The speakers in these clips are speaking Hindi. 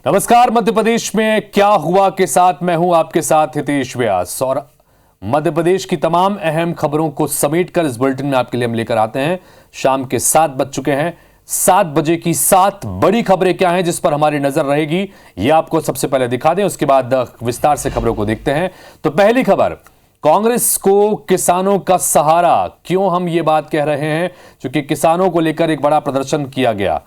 नमस्कार। मध्य प्रदेश में क्या हुआ के साथ मैं हूं आपके साथ हितेश व्यास और मध्य प्रदेश की तमाम अहम खबरों को समेटकर इस बुलेटिन में आपके लिए हम लेकर आते हैं। शाम के 7 बज चुके हैं। 7 बजे की 7 बड़ी खबरें क्या हैं जिस पर हमारी नजर रहेगी, यह आपको सबसे पहले दिखा दें, उसके बाद विस्तार से खबरों को देखते हैं। तो पहली खबर, कांग्रेस को किसानों का सहारा। क्यों हम ये बात कह रहे हैं? क्योंकि किसानों को लेकर एक बड़ा प्रदर्शन किया गया।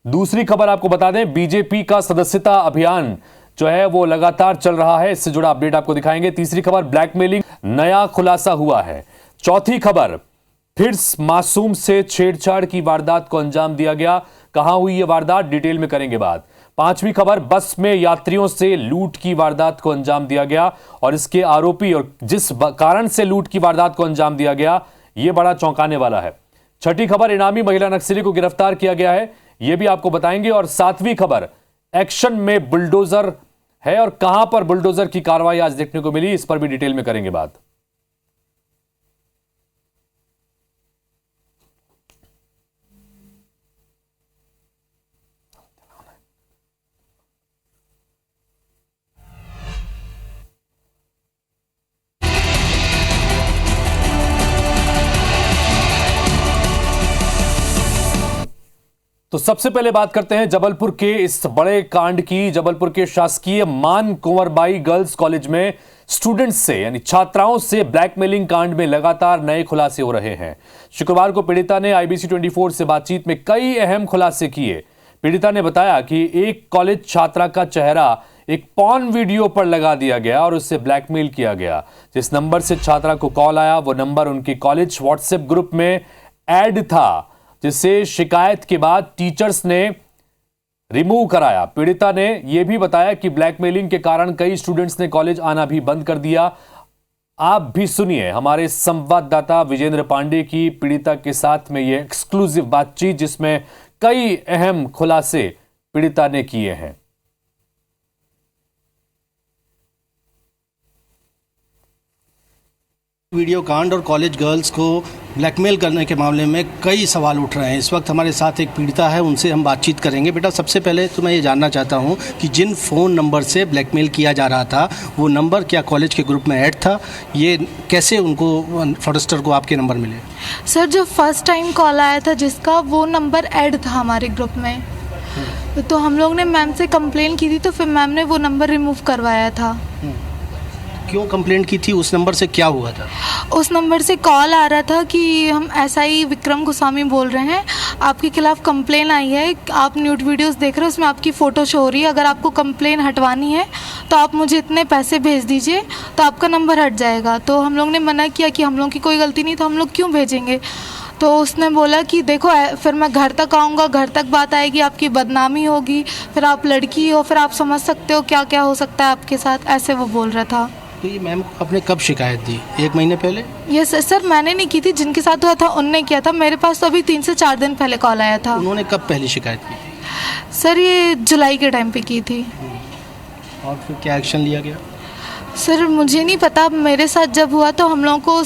दूसरी खबर आपको बता दें, बीजेपी का सदस्यता अभियान जो है वो लगातार चल रहा है, इससे जुड़ा अपडेट आपको दिखाएंगे। तीसरी खबर, ब्लैकमेलिंग नया खुलासा हुआ है। चौथी खबर, फिर मासूम से छेड़छाड़ की वारदात को अंजाम दिया गया। कहां हुई यह वारदात, डिटेल में करेंगे बात। पांचवी खबर, बस में यात्रियों से लूट की वारदात को अंजाम दिया गया और इसके आरोपी और जिस कारण से लूट की वारदात को अंजाम दिया गया, यह बड़ा चौंकाने वाला है। छठी खबर, इनामी महिला नक्सली को गिरफ्तार किया गया है, यह भी आपको बताएंगे। और सातवीं खबर, एक्शन में बुलडोजर है और कहां पर बुलडोजर की कार्रवाई आज देखने को मिली, इस पर भी डिटेल में करेंगे बात। तो सबसे पहले बात करते हैं जबलपुर के इस बड़े कांड की। जबलपुर के शासकीय मान कुंवरबाई गर्ल्स कॉलेज में स्टूडेंट्स से यानी छात्राओं से ब्लैकमेलिंग कांड में लगातार नए खुलासे हो रहे हैं। शुक्रवार को पीड़िता ने IBC 24 से बातचीत में कई अहम खुलासे किए। पीड़िता ने बताया कि एक कॉलेज छात्रा का चेहरा एक पॉर्न वीडियो पर लगा दिया गया और उससे ब्लैकमेल किया गया। जिस नंबर से छात्रा को कॉल आया वो नंबर उनके कॉलेज व्हाट्सएप ग्रुप में ऐड था, जिससे शिकायत के बाद टीचर्स ने रिमूव कराया। पीड़िता ने यह भी बताया कि ब्लैकमेलिंग के कारण कई स्टूडेंट्स ने कॉलेज आना भी बंद कर दिया। आप भी सुनिए हमारे संवाददाता विजेंद्र पांडे की पीड़िता के साथ में यह एक्सक्लूसिव बातचीत, जिसमें कई अहम खुलासे पीड़िता ने किए हैं। वीडियो कांड और कॉलेज गर्ल्स को ब्लैकमेल करने के मामले में कई सवाल उठ रहे हैं। इस वक्त हमारे साथ एक पीड़िता है, उनसे हम बातचीत करेंगे। बेटा, सबसे पहले तो मैं ये जानना चाहता हूँ कि जिन फ़ोन नंबर से ब्लैकमेल किया जा रहा था वो नंबर क्या कॉलेज के ग्रुप में ऐड था? ये कैसे उनको फ्रॉडस्टर को आपके नंबर मिले? सर, जो फर्स्ट टाइम कॉल आया था जिसका, वो नंबर ऐड था हमारे ग्रुप में। तो हम लोग ने मैम से कंप्लेन की थी, तो फिर मैम ने वो नंबर रिमूव करवाया था। क्यों कंप्लेंट की थी? उस नंबर से क्या हुआ था? उस नंबर से कॉल आ रहा था कि हम SI विक्रम गोस्वामी बोल रहे हैं, आपके खिलाफ कंप्लेन आई है, आप न्यूड वीडियोस देख रहे हो, उसमें आपकी फ़ोटो शो हो रही है, अगर आपको कंप्लेन हटवानी है तो आप मुझे इतने पैसे भेज दीजिए तो आपका नंबर हट जाएगा। तो हम लोग ने मना किया कि हम लोग की कोई गलती नहीं, तो हम लोग क्यों भेजेंगे। तो उसने बोला कि देखो, फिर मैं घर तक आऊँगा, घर तक बात आएगी, आपकी बदनामी होगी, फिर आप लड़की हो, फिर आप समझ सकते हो क्या क्या हो सकता है आपके साथ, ऐसे वो बोल रहा था। तो ये मैम को आपने कब शिकायत दी? 1 महीने पहले? यस सर, मैंने नहीं की थी, जिनके साथ हुआ था उनने किया था। मेरे पास तो अभी 3 से 4 दिन पहले कॉल आया था। उन्होंने कब पहली शिकायत की थी? सर, ये जुलाई के टाइम पे की थी। और फिर क्या एक्शन लिया गया? सर, मुझे नहीं पता। मेरे साथ जब हुआ तो हम लोगों को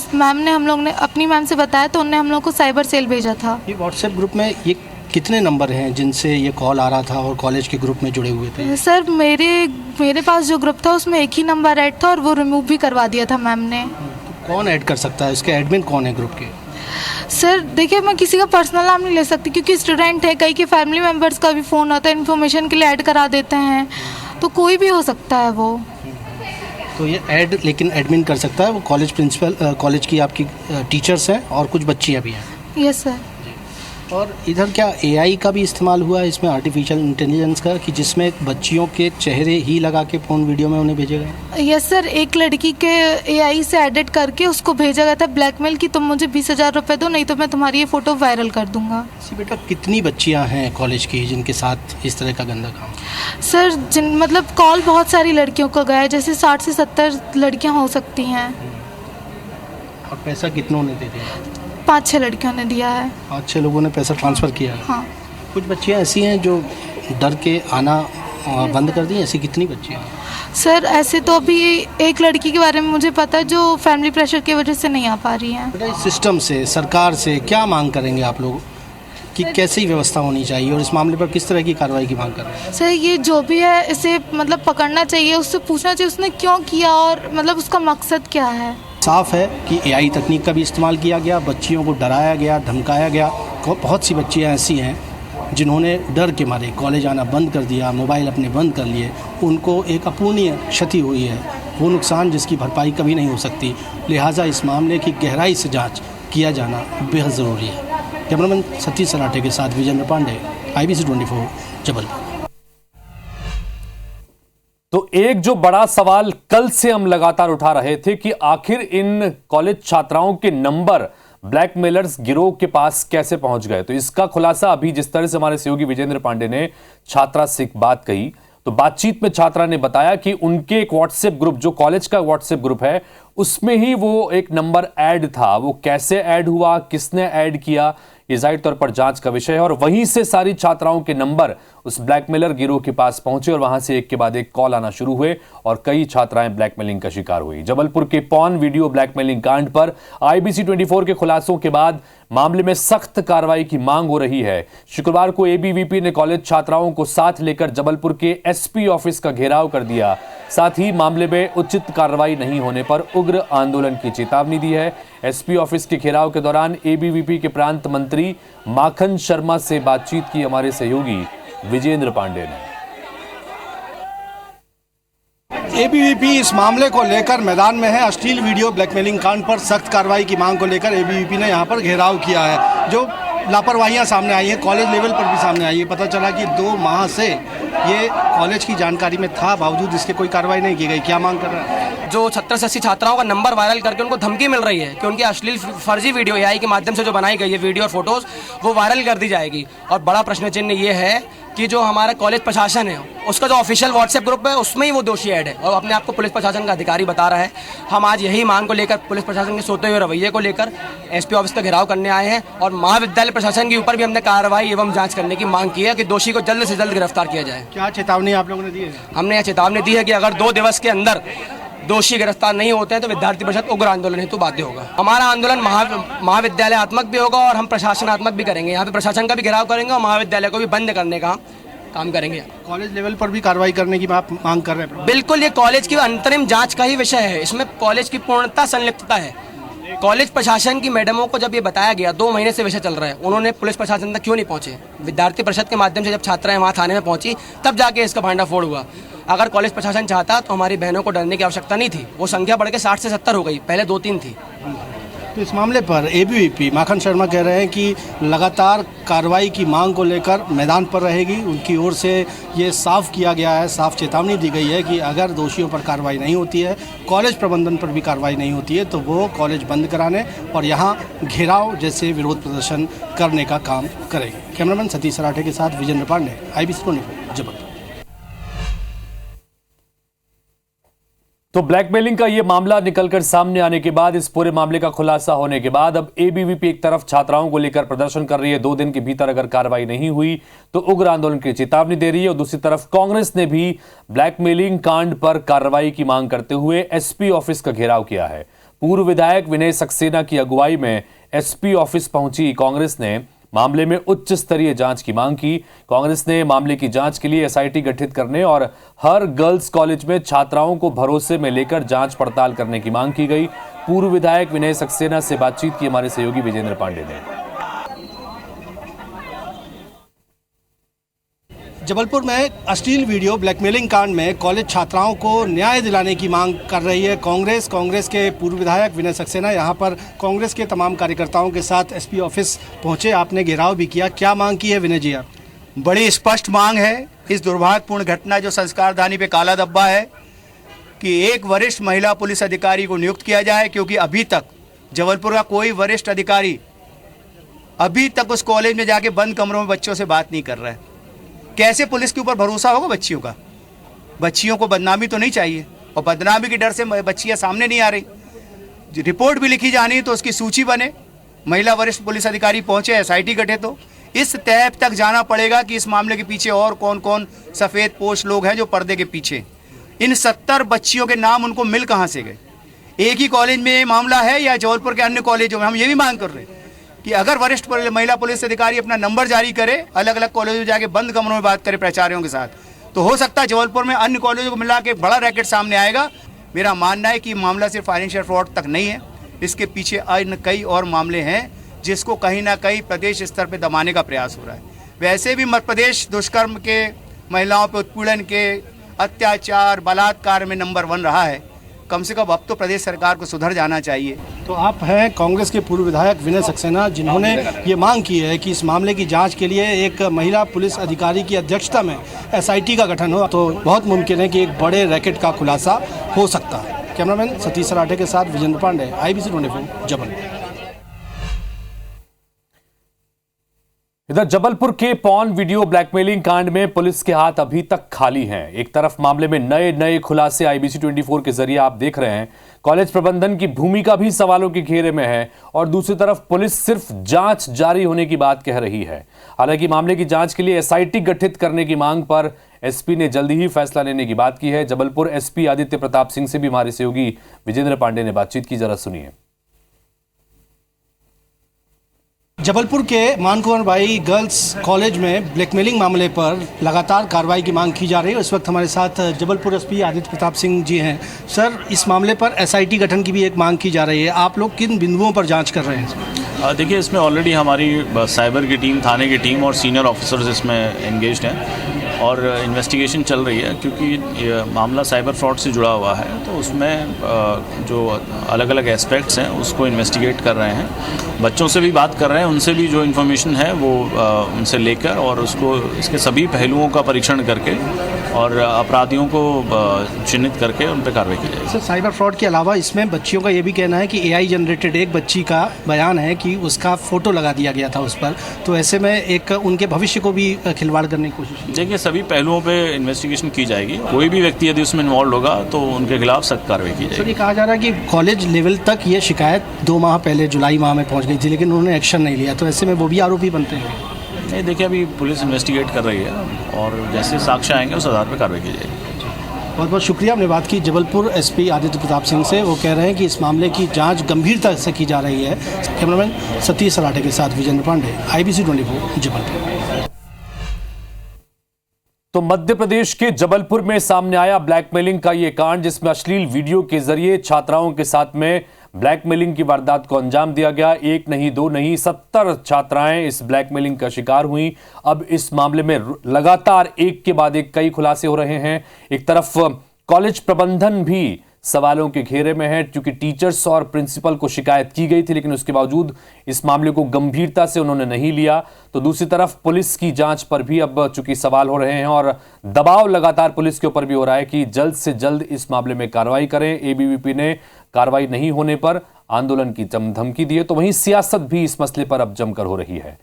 हम लोग ने अपनी मैम से बताया, तो उनने हम लोग को साइबर सेल भेजा था। ये व्हाट्सएप ग्रुप में ये कितने नंबर हैं जिनसे ये कॉल आ रहा था और कॉलेज के ग्रुप में जुड़े हुए थे? सर, मेरे पास जो ग्रुप था उसमें एक ही नंबर ऐड था और वो रिमूव भी करवा दिया था मैम ने। तो कौन ऐड कर सकता है? इसके एडमिन कौन है ग्रुप के? सर देखिए, मैं किसी का पर्सनल नाम नहीं ले सकती क्योंकि स्टूडेंट है, कई के फैमिली मेम्बर्स का भी फ़ोन आता है, इन्फॉर्मेशन के लिए ऐड करा देते हैं, तो कोई भी हो सकता है वो। तो ये ऐड लेकिन एडमिन कर सकता है वो कॉलेज प्रिंसिपल, कॉलेज की आपकी टीचर्स हैं और कुछ बच्चियाँ भी हैं? Yes sir. और इधर क्या AI का भी इस्तेमाल हुआ है इसमें, आर्टिफिशियल इंटेलिजेंस का, कि जिसमें बच्चियों के चेहरे ही लगा के फ़ोन वीडियो में उन्हें भेजा गया? यस सर, एक लड़की के AI से एडिट करके उसको भेजा गया था ब्लैकमेल की, तुम मुझे 20,000 रुपये दो, नहीं तो मैं तुम्हारी ये फ़ोटो वायरल कर दूंगा। बेटा, कितनी बच्चियां हैं कॉलेज की जिनके साथ इस तरह का गंदा काम? सर, मतलब कॉल बहुत सारी लड़कियों को गया है, जैसे 60 से 70 लड़कियाँ हो सकती हैं। और पैसा कितनों ने दे दिया? 5-6 लड़कियों ने दिया है। 5-6 लोगों ने पैसा ट्रांसफ़र किया है? हाँ। कुछ बच्चियां ऐसी हैं जो डर के आना बंद कर दी, ऐसी कितनी बच्चियां? सर, ऐसे तो अभी एक लड़की के बारे में मुझे पता है जो फैमिली प्रेशर की वजह से नहीं आ पा रही है। सिस्टम से, सरकार से क्या मांग करेंगे आप लोग? कि कैसी व्यवस्था होनी चाहिए और इस मामले पर किस तरह की कार्रवाई की मांग कर रहे हैं? सर ये जो भी है इसे मतलब पकड़ना चाहिए, उससे पूछना चाहिए उसने क्यों किया और मतलब उसका मकसद क्या है। साफ है कि एआई तकनीक का भी इस्तेमाल किया गया, बच्चियों को डराया गया, धमकाया गया। बहुत सी बच्चियाँ ऐसी हैं जिन्होंने डर के मारे कॉलेज आना बंद कर दिया, मोबाइल अपने बंद कर लिए। उनको एक अपूर्णीय क्षति हुई है, वो नुकसान जिसकी भरपाई कभी नहीं हो सकती। लिहाजा इस मामले की गहराई से जांच किया जाना बेहद ज़रूरी है। कैमरामैन सतीश सराठे के साथ विजेंद्र पांडे, IBC 24 जबलपुर। तो एक जो बड़ा सवाल कल से हम लगातार उठा रहे थे कि आखिर इन कॉलेज छात्राओं के नंबर ब्लैकमेलर्स गिरोह के पास कैसे पहुंच गए। तो इसका खुलासा अभी जिस तरह से हमारे सहयोगी विजेंद्र पांडे ने छात्रा से एक बात कही, तो बातचीत में छात्रा ने बताया कि उनके एक व्हाट्सएप ग्रुप, जो कॉलेज का व्हाट्सएप ग्रुप है, उसमें ही वो एक नंबर ऐड था। वो कैसे ऐड हुआ, किसने ऐड किया, ये जाहिर तौर पर जांच का विषय है। और वहीं से सारी छात्राओं के नंबर उस ब्लैकमेलर गिरोह के पास पहुंचे और वहां से एक के बाद एक कॉल आना शुरू हुए और कई छात्राएं ब्लैकमेलिंग का शिकार हुई। जबलपुर के पॉर्न वीडियो ब्लैकमेलिंग कांड पर IBC 24 के खुलासों के बाद मामले में सख्त कार्रवाई की मांग हो रही है। शुक्रवार को ABVP ने कॉलेज छात्राओं को साथ लेकर जबलपुर के SP ऑफिस का घेराव कर दिया। साथ ही मामले में उचित कार्रवाई नहीं होने पर उग्र आंदोलन की चेतावनी दी है। SP ऑफिस के घेराव के दौरान ABVP के प्रांत मंत्री माखन शर्मा से बातचीत की हमारे सहयोगी विजेंद्र पांडे ने। ABVP इस मामले को लेकर मैदान में है। अश्लील वीडियो ब्लैकमेलिंग कांड पर सख्त कार्रवाई की मांग को लेकर ABVP ने यहाँ पर घेराव किया है। जो लापरवाहियाँ सामने आई हैं, कॉलेज लेवल पर भी सामने आई है। पता चला कि 2 माह से ये कॉलेज की जानकारी में था, बावजूद इसके कोई कार्रवाई नहीं की गई। क्या मांग कर रहे हैं? जो 70 से 80 छात्राओं का नंबर वायरल करके उनको धमकी मिल रही है कि उनकी अश्लील फर्जी वीडियो AI के माध्यम से जो बनाई गई है वीडियो और फोटोज, वो वायरल कर दी जाएगी। और बड़ा प्रश्न चिन्ह ये है कि जो हमारा कॉलेज प्रशासन है, उसका जो ऑफिशियल व्हाट्सएप ग्रुप है, उसमें ही वो दोषी ऐड है और अपने आप को पुलिस प्रशासन का अधिकारी बता रहा है। हम आज यही मांग को लेकर, पुलिस प्रशासन के सोते हुए रवैये को लेकर SP ऑफिस का घेराव करने आए हैं और महाविद्यालय प्रशासन के ऊपर भी हमने कार्रवाई एवं जांच करने की मांग की है कि दोषी को जल्द से जल्द गिरफ्तार किया जाए। क्या चेतावनी आप लोगों ने दी है? हमने यह चेतावनी दी है कि अगर 2 दिवस के अंदर दोषी गिरफ्तार नहीं होते हैं तो विद्यार्थी परिषद उग्र आंदोलन हेतु बाध्य होगा। हमारा आंदोलन महाविद्यालयात्मक भी होगा और हम प्रशासनात्मक भी करेंगे। यहाँ पे प्रशासन का भी घेराव करेंगे और महाविद्यालय को भी बंद करने का काम करेंगे। कॉलेज लेवल पर भी कार्रवाई करने की आप मांग कर रहे हैं? बिल्कुल, ये कॉलेज की अंतरिम जांच का ही विषय है। इसमें कॉलेज की पूर्णतः संलिप्तता है। कॉलेज प्रशासन की मैडमों को जब ये बताया गया, 2 महीने से विषय चल रहा है, उन्होंने पुलिस प्रशासन तक क्यों नहीं पहुंचे? विद्यार्थी परिषद के माध्यम से जब छात्राएं वहां थाने में पहुंची, तब जाके इसका भांडाफोड़ हुआ। अगर कॉलेज प्रशासन चाहता तो हमारी बहनों को डरने की आवश्यकता नहीं थी। वो संख्या बढ़ के 60 से 70 हो गई, पहले 2-3 थी। तो इस मामले पर ABVP माखन शर्मा कह रहे हैं कि लगातार कार्रवाई की मांग को लेकर मैदान पर रहेगी। उनकी ओर से ये साफ किया गया है, साफ चेतावनी दी गई है कि अगर दोषियों पर कार्रवाई नहीं होती है, कॉलेज प्रबंधन पर भी कार्रवाई नहीं होती है, तो वो कॉलेज बंद कराने और यहाँ घेराव जैसे विरोध प्रदर्शन करने का काम करेंगे। कैमरामैन सतीश सराठे के साथ विजेंद्र पांडे, IBC 24 जबलपुर। तो ब्लैकमेलिंग का यह मामला निकलकर सामने आने के बाद, इस पूरे मामले का खुलासा होने के बाद अब ABVP एक तरफ छात्राओं को लेकर प्रदर्शन कर रही है। 2 दिन के भीतर अगर कार्रवाई नहीं हुई तो उग्र आंदोलन की चेतावनी दे रही है। और दूसरी तरफ कांग्रेस ने भी ब्लैकमेलिंग कांड पर कार्रवाई की मांग करते हुए SP ऑफिस का घेराव किया है। पूर्व विधायक विनय सक्सेना की अगुवाई में SP ऑफिस पहुंची कांग्रेस ने मामले में उच्च स्तरीय जांच की मांग की। कांग्रेस ने मामले की जांच के लिए SIT गठित करने और हर गर्ल्स कॉलेज में छात्राओं को भरोसे में लेकर जांच पड़ताल करने की मांग की गई। पूर्व विधायक विनय सक्सेना से बातचीत की हमारे सहयोगी विजेंद्र पांडे ने। जबलपुर में अश्लील वीडियो ब्लैकमेलिंग कांड में कॉलेज छात्राओं को न्याय दिलाने की मांग कर रही है कांग्रेस के पूर्व विधायक विनय सक्सेना यहाँ पर कांग्रेस के तमाम कार्यकर्ताओं के साथ SP ऑफिस पहुंचे। आपने घेराव भी किया, क्या मांग की है विनय जी आप? बड़ी स्पष्ट मांग है। इस दुर्भाग्यपूर्ण घटना जो संस्कारदानी पे काला धब्बा है कि एक वरिष्ठ महिला पुलिस अधिकारी को नियुक्त किया जाए, क्योंकि अभी तक जबलपुर का कोई वरिष्ठ अधिकारी अभी तक उस कॉलेज में जाके बंद कमरों में बच्चों से बात नहीं कर रहा है। कैसे पुलिस के ऊपर भरोसा होगा बच्चियों का? बच्चियों को बदनामी तो नहीं चाहिए और बदनामी के डर से बच्चियां सामने नहीं आ रही। रिपोर्ट भी लिखी जानी तो उसकी सूची बने, महिला वरिष्ठ पुलिस अधिकारी पहुंचे, SIT गठित हो। इस तय तक जाना पड़ेगा कि इस मामले के पीछे और कौन कौन सफ़ेद पोश लोग हैं जो पर्दे के पीछे। इन 70 बच्चियों के नाम उनको मिल कहाँ से गए? एक ही कॉलेज में ये मामला है या जबलपुर के अन्य कॉलेजों में? हम ये भी मांग कर रहे हैं कि अगर वरिष्ठ महिला पुलिस अधिकारी अपना नंबर जारी करे, अलग अलग कॉलेजों में जाके बंद कमरों में बात करे प्राचार्यों के साथ, तो हो सकता है जबलपुर में अन्य कॉलेजों को मिला के बड़ा रैकेट सामने आएगा। मेरा मानना है कि मामला सिर्फ फाइनेंशियल फ्रॉड तक नहीं है, इसके पीछे अन्य कई और मामले हैं जिसको कहीं ना कहीं प्रदेश स्तर पे दबाने का प्रयास हो रहा है। वैसे भी मध्य प्रदेश दुष्कर्म के, महिलाओं पे उत्पीड़न के, अत्याचार, बलात्कार में नंबर 1 रहा है। कम से कम अब तो प्रदेश सरकार को सुधर जाना चाहिए। तो आप हैं कांग्रेस के पूर्व विधायक विनय सक्सेना, जिन्होंने ये मांग की है कि इस मामले की जांच के लिए एक महिला पुलिस अधिकारी की अध्यक्षता में एसआईटी का गठन हो, तो बहुत मुमकिन है कि एक बड़े रैकेट का खुलासा हो सकता है। कैमरामैन सतीश सराठे के साथ विजेंद्र पांडे, IBC 24 जबलपुर। इधर जबलपुर के पॉर्न वीडियो ब्लैकमेलिंग कांड में पुलिस के हाथ अभी तक खाली हैं। एक तरफ मामले में नए नए खुलासे IBC 24 के जरिए आप देख रहे हैं, कॉलेज प्रबंधन की भूमिका भी सवालों के घेरे में है, और दूसरी तरफ पुलिस सिर्फ जांच जारी होने की बात कह रही है। हालांकि मामले की जांच के लिए SIT गठित करने की मांग पर SP ने जल्दी ही फैसला लेने की बात की है। जबलपुर SP आदित्य प्रताप सिंह से भी हमारे सहयोगी विजेंद्र पांडे ने बातचीत की, जरा सुनिए। जबलपुर के मान कुंवर बाई गर्ल्स कॉलेज में ब्लैकमेलिंग मामले पर लगातार कार्रवाई की मांग की जा रही है। इस वक्त हमारे साथ जबलपुर SP आदित्य प्रताप सिंह जी हैं। सर, इस मामले पर SIT गठन की भी एक मांग की जा रही है, आप लोग किन बिंदुओं पर जांच कर रहे हैं? देखिए, इसमें ऑलरेडी हमारी साइबर की टीम, थाने की टीम और सीनियर ऑफिसर्स इसमें एंगेज्ड हैं और इन्वेस्टिगेशन चल रही है, क्योंकि ये मामला साइबर फ्रॉड से जुड़ा हुआ है। तो उसमें जो अलग अलग एस्पेक्ट्स हैं उसको इन्वेस्टिगेट कर रहे हैं, बच्चों से भी बात कर रहे हैं, उनसे भी जो इन्फॉर्मेशन है वो उनसे लेकर और उसको इसके सभी पहलुओं का परीक्षण करके और अपराधियों को चिन्हित करके उन पर कार्रवाई की जाएगी। सर, साइबर फ्रॉड के अलावा इसमें बच्चियों का ये भी कहना है कि AI जनरेटेड एक बच्ची का बयान है कि उसका फ़ोटो लगा दिया गया था उस पर, तो ऐसे में एक उनके भविष्य को भी खिलवाड़ करने की कोशिश। देखिए, सभी पहलुओं पे इन्वेस्टिगेशन की जाएगी, कोई भी व्यक्ति यदि उसमें इन्वॉल्व होगा तो उनके खिलाफ सख्त कार्रवाई की जाएगी। सर, ये कहा जा रहा है कि कॉलेज लेवल तक ये शिकायत 2 माह पहले जुलाई माह में पहुँच गई थी, लेकिन उन्होंने एक्शन नहीं लिया, तो ऐसे में वो भी आरोपी बनते हैं? नहीं, देखिए, अभी पुलिस इन्वेस्टिगेट कर रही है और जैसे साक्ष्य आएंगे उस आधार पर कार्रवाई की जाएगी। बहुत बहुत शुक्रिया। हमने बात की जबलपुर SP आदित्य प्रताप सिंह से, वो कह रहे हैं कि इस मामले की जांच गंभीरता से की जा रही है। कैमरामैन सतीश सराठे के साथ विजेंद्र पांडे, IBC 24 जबलपुर। तो मध्य प्रदेश के जबलपुर में सामने आया ब्लैकमेलिंग का ये कांड, जिसमें अश्लील वीडियो के जरिए छात्राओं के साथ में ब्लैकमेलिंग की वारदात को अंजाम दिया गया। 1 नहीं 2 नहीं 70 छात्राएं इस ब्लैकमेलिंग का शिकार हुई। अब इस मामले में लगातार एक के बाद एक कई खुलासे हो रहे हैं। एक तरफ कॉलेज प्रबंधन भी सवालों के घेरे में है, क्योंकि टीचर्स और प्रिंसिपल को शिकायत की गई थी, लेकिन उसके बावजूद इस मामले को गंभीरता से उन्होंने नहीं लिया। तो दूसरी तरफ पुलिस की जांच पर भी अब चूंकि सवाल हो रहे हैं और दबाव लगातार पुलिस के ऊपर भी हो रहा है कि जल्द से जल्द इस मामले में कार्रवाई करें। ABVP ने कार्रवाई नहीं होने पर आंदोलन की धमकी दी है, तो वहीं सियासत भी इस मसले पर अब जमकर हो रही है।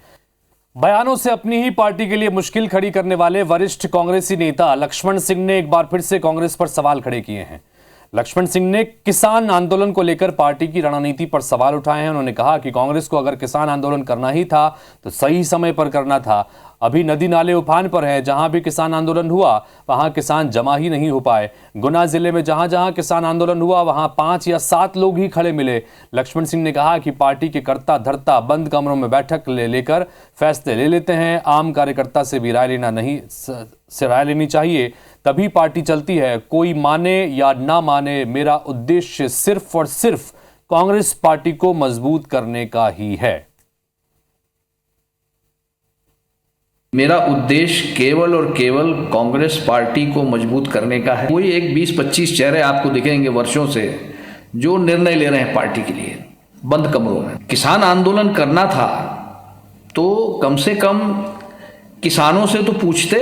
बयानों से अपनी ही पार्टी के लिए मुश्किल खड़ी करने वाले वरिष्ठ कांग्रेसी नेता लक्ष्मण सिंह ने एक बार फिर से कांग्रेस पर सवाल खड़े किए हैं। लक्ष्मण सिंह ने किसान आंदोलन को लेकर पार्टी की रणनीति पर सवाल उठाए हैं। उन्होंने कहा कि कांग्रेस को अगर किसान आंदोलन करना ही था तो सही समय पर करना था। अभी नदी नाले उफान पर है, जहां भी किसान आंदोलन हुआ वहां किसान जमा ही नहीं हो पाए। गुना जिले में जहां जहां किसान आंदोलन हुआ वहां 5 या 7 लोग ही खड़े मिले। लक्ष्मण सिंह ने कहा कि पार्टी के कर्ता धर्ता बंद कमरों में बैठक लेकर फैसले ले लेते हैं। आम कार्यकर्ता से भी राय लेनी चाहिए, तभी पार्टी चलती है। कोई माने या ना माने, मेरा उद्देश्य सिर्फ और सिर्फ कांग्रेस पार्टी को मजबूत करने का ही है। मेरा उद्देश्य केवल और केवल कांग्रेस पार्टी को मजबूत करने का है। कोई एक 20-25 चेहरे आपको दिखेंगे वर्षों से जो निर्णय ले रहे हैं पार्टी के लिए बंद कमरों में। किसान आंदोलन करना था तो कम से कम किसानों से तो पूछते।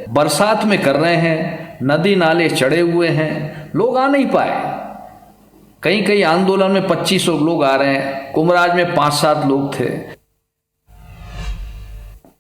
बरसात में कर रहे हैं, नदी नाले चढ़े हुए हैं, लोग आ नहीं पाए। कई आंदोलन में 2500 लोग आ रहे हैं, कुमराज में 5-7 लोग थे।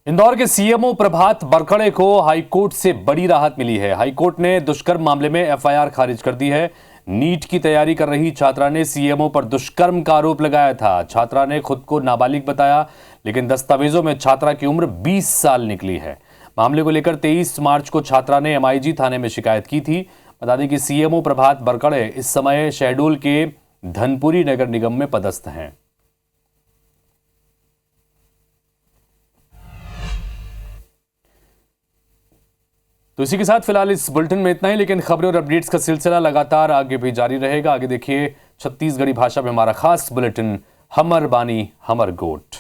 इंदौर के CMO प्रभात बरखड़े को हाईकोर्ट से बड़ी राहत मिली है। हाईकोर्ट ने दुष्कर्म मामले में FIR खारिज कर दी है। नीट की तैयारी कर रही छात्रा ने CMO पर दुष्कर्म का आरोप लगाया था। छात्रा ने खुद को नाबालिग बताया, लेकिन दस्तावेजों में छात्रा की उम्र 20 साल निकली है। मामले को लेकर 23 मार्च को छात्रा ने MIG थाने में शिकायत की थी। बता दें कि CMO प्रभात बरखड़े इस समय शहडोल के धनपुरी नगर निगम में पदस्थ हैं। तो इसी के साथ फिलहाल इस बुलेटिन में इतना ही, लेकिन खबरें और अपडेट्स का सिलसिला लगातार आगे भी जारी रहेगा। आगे देखिए छत्तीसगढ़ी भाषा में हमारा खास बुलेटिन हमर बानी हमर गोट।